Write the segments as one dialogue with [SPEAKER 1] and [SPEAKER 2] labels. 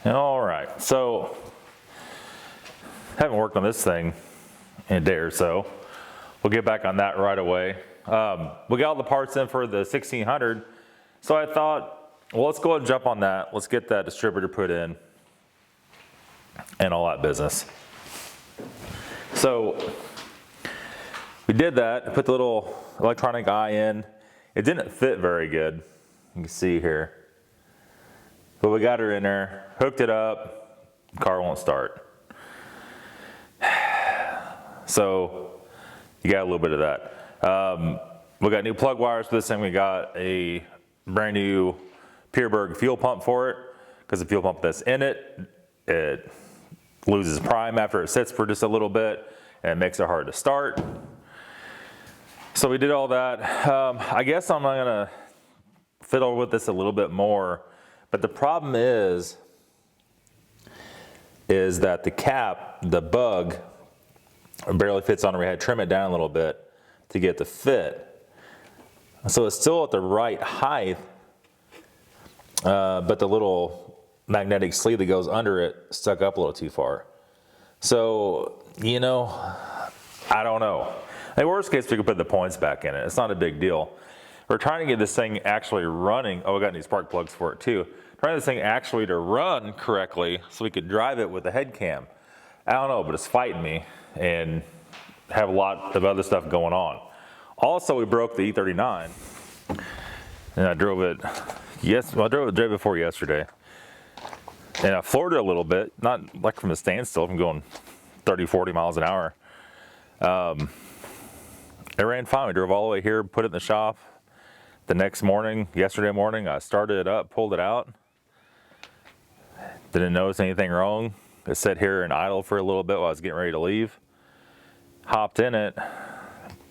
[SPEAKER 1] All right, so haven't worked on this thing in a day or so. We'll get back on that right away. We got all the parts in for the 1600, so I thought, well, let's go ahead and jump on that. Let's get that distributor put in and all that business. So we did that. I put the little electronic eye in. It didn't fit very good. You can see here. But we got her in there, hooked it up, car won't start. So you got a little bit of that. We got new plug wires for this thing. We got a brand new Pierberg fuel pump for it, because the fuel pump that's in it, it loses prime after it sits for just a little bit, and it makes it hard to start. So we did all that. I guess I'm not gonna fiddle with this a little bit more, but the problem is that the cap, the bug, barely fits on it. We had to trim it down a little bit to get it to fit. So it's still at the right height, but the little magnetic sleeve that goes under it stuck up a little too far. So, you know, I don't know. In worst case, we could put the points back in it. It's not a big deal. We're trying to get this thing actually running. Oh, we got new spark plugs for it too. Trying this thing actually to run correctly so we could drive it with the head cam. I don't know, but it's fighting me and have a lot of other stuff going on. Also, we broke the E39, and I drove it. I drove it the day before yesterday, and I floored it a little bit, not like from a standstill, from going 30, 40 miles an hour. It ran fine. We drove all the way here, put it in the shop. The next morning, yesterday morning, I started it up, pulled it out. Didn't notice anything wrong. It sat here and idled for a little bit while I was getting ready to leave. Hopped in it,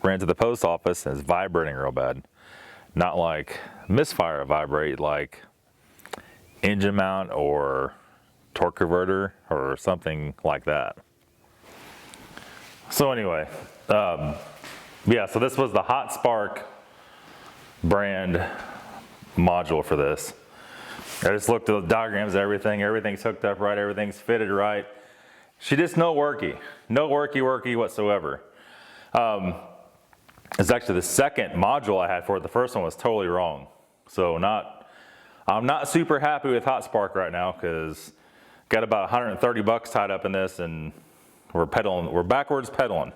[SPEAKER 1] ran to the post office, and it's vibrating real bad. Not like misfire vibrate, like engine mount or torque converter or something like that. So anyway, yeah, so this was the Hot Spark brand module for this. I just looked at the diagrams, everything's hooked up right, everything's fitted right. She just no worky whatsoever. It's actually the second module I had for it. The first one was totally wrong. So I'm not super happy with Hot Spark right now, because got about 130 bucks tied up in this, and we're backwards pedaling.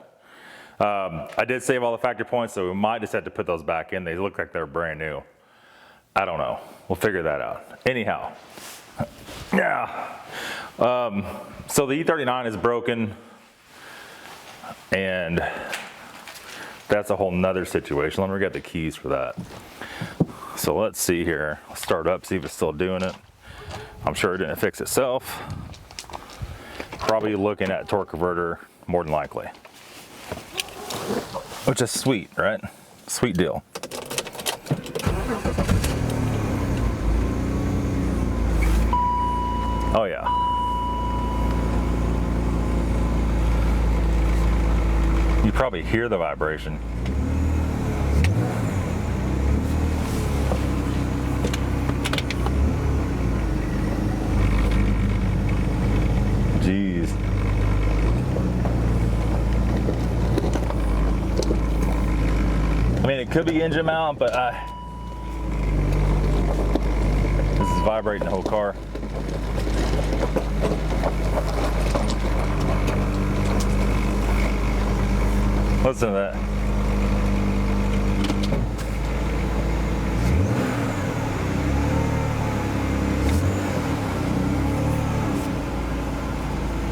[SPEAKER 1] I did save all the factory points, so we might just have to put those back in. They look like they're brand new. I don't know. We'll figure that out. Anyhow, yeah. So the E39 is broken, and that's a whole nother situation. Let me get the keys for that. So let's see here. I'll start up, see if it's still doing it. I'm sure it didn't fix itself. Probably looking at torque converter more than likely. Which is sweet, right? Sweet deal. Oh yeah. You probably hear the vibration. Jeez. I mean, it could be engine mount, but this is vibrating the whole car. Listen to that.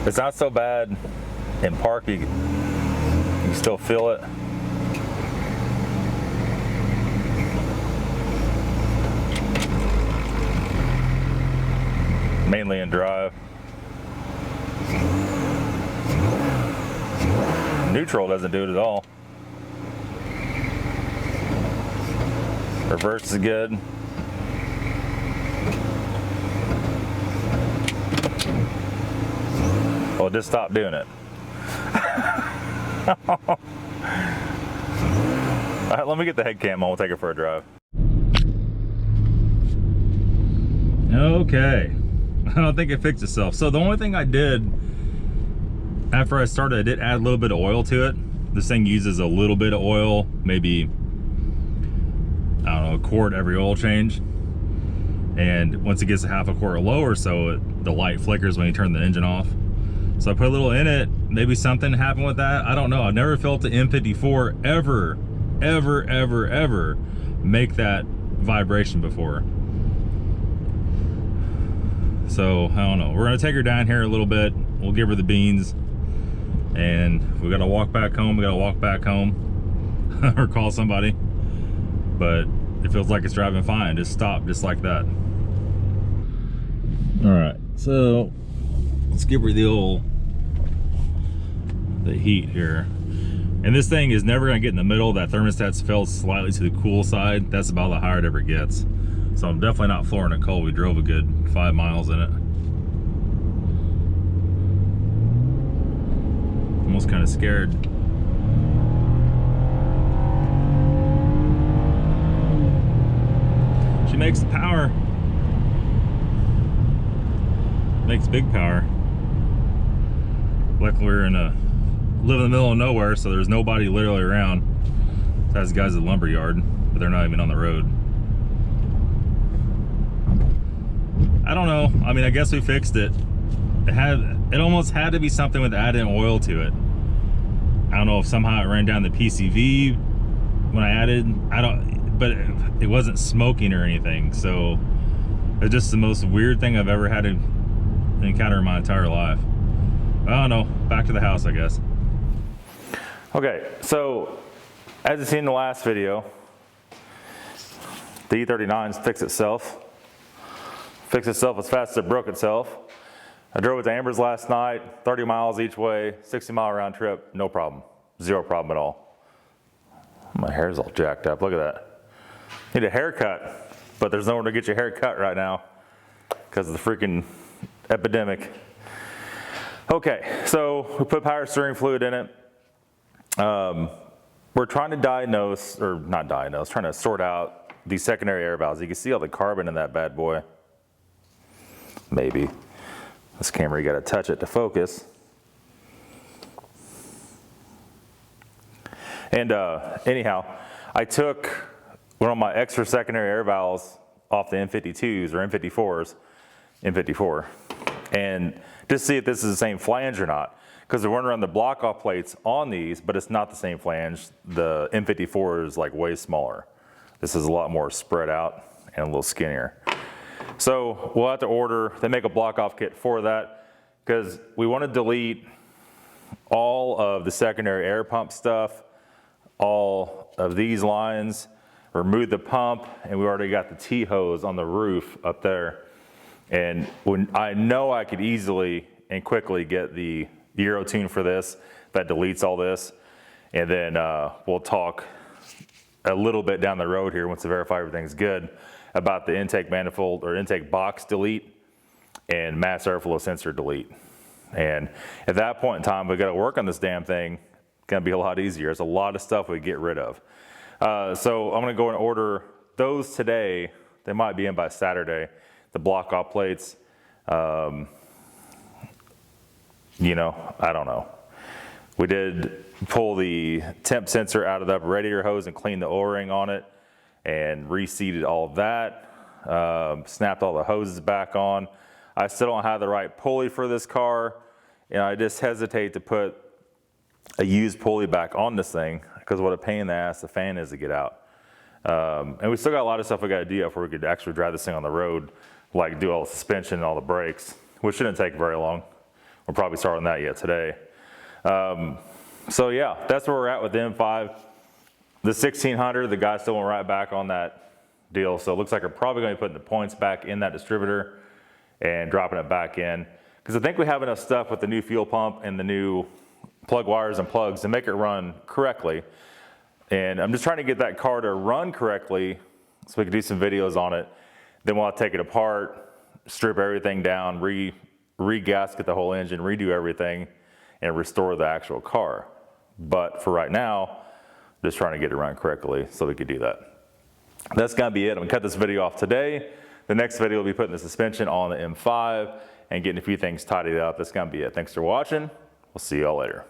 [SPEAKER 1] It's not so bad in park. You can still feel it. Mainly in drive. Neutral doesn't do it at all. Reverse is good. Well, just stop doing it. All right, let me get the head cam on. We'll take it for a drive. Okay. I don't think it fixed itself. So the only thing I did after I started, I did add a little bit of oil to it. This thing uses a little bit of oil, maybe, I don't know, a quart every oil change. And once it gets a half a quart low or so, the light flickers when you turn the engine off. So I put a little in it. Maybe something happened with that. I don't know. I've never felt the M54 ever make that vibration before. So I don't know. We're gonna take her down here a little bit. We'll give her the beans, and we gotta walk back home. Or call somebody. But it feels like it's driving fine. Just stop just like that. All right, so let's give her the heat here. And this thing is never gonna get in the middle. That thermostat's fell slightly to the cool side. That's about the higher it ever gets. So I'm definitely not flooring it cold. We drove a good 5 miles in it. Almost kind of scared. She makes the power. Makes big power. Luckily we're live in the middle of nowhere, so there's nobody literally around. Besides the guys at the lumber yard, but they're not even on the road. I don't know. I mean, I guess we fixed it. It almost had to be something with adding oil to it. I don't know if somehow it ran down the PCV when I added. But it wasn't smoking or anything. So it's just the most weird thing I've ever had to encounter in my entire life. I don't know. Back to the house, I guess. Okay, so as you seen in the last video, the E39's fixed itself as fast as it broke itself. I drove it to Amber's last night, 30 miles each way, 60-mile round trip, no problem. Zero problem at all. My hair's all jacked up, look at that. Need a haircut, but there's nowhere to get your hair cut right now because of the freaking epidemic. Okay, so we put power steering fluid in it. We're trying to trying to sort out these secondary air valves. You can see all the carbon in that bad boy. Maybe. This camera, you gotta touch it to focus. And anyhow, I took one of my extra secondary air valves off the M52s or M54s, M54, and just see if this is the same flange or not. Because they're running around the block off plates on these, but it's not the same flange. The M54 is like way smaller. This is a lot more spread out and a little skinnier. So we'll have to order, they make a block off kit for that, because we want to delete all of the secondary air pump stuff, all of these lines, remove the pump, and we already got the T-hose on the roof up there. And when I know I could easily and quickly get the Euro tune for this, that deletes all this. And then we'll talk a little bit down the road here once to verify everything's good about the intake manifold or intake box delete and mass airflow sensor delete. And at that point in time, we got to work on this damn thing. It's gonna be a lot easier. There's a lot of stuff we get rid of. So I'm gonna go and order those today. They might be in by Saturday. The block off plates. You know, I don't know. We did pull the temp sensor out of the radiator hose and clean the O-ring on it and reseated all of that. Snapped all the hoses back on. I still don't have the right pulley for this car, and I just hesitate to put a used pulley back on this thing because what a pain in the ass the fan is to get out. And we still got a lot of stuff we got to do before we could actually drive this thing on the road, like do all the suspension and all the brakes, which shouldn't take very long. We'll probably start on that yet today. So yeah, that's where we're at with the M5. The 1600, the guy still went right back on that deal. So it looks like we're probably going to be putting the points back in that distributor and dropping it back in. Because I think we have enough stuff with the new fuel pump and the new plug wires and plugs to make it run correctly. And I'm just trying to get that car to run correctly so we can do some videos on it. Then we'll have to take it apart, strip everything down, re-gasket the whole engine, redo everything, and restore the actual car. But for right now, just trying to get it run correctly so we could do that. That's gonna be it. I'm gonna cut this video off today. The next video will be putting the suspension on the M5 and getting a few things tidied up. That's going to be it. Thanks for watching. We'll see y'all later.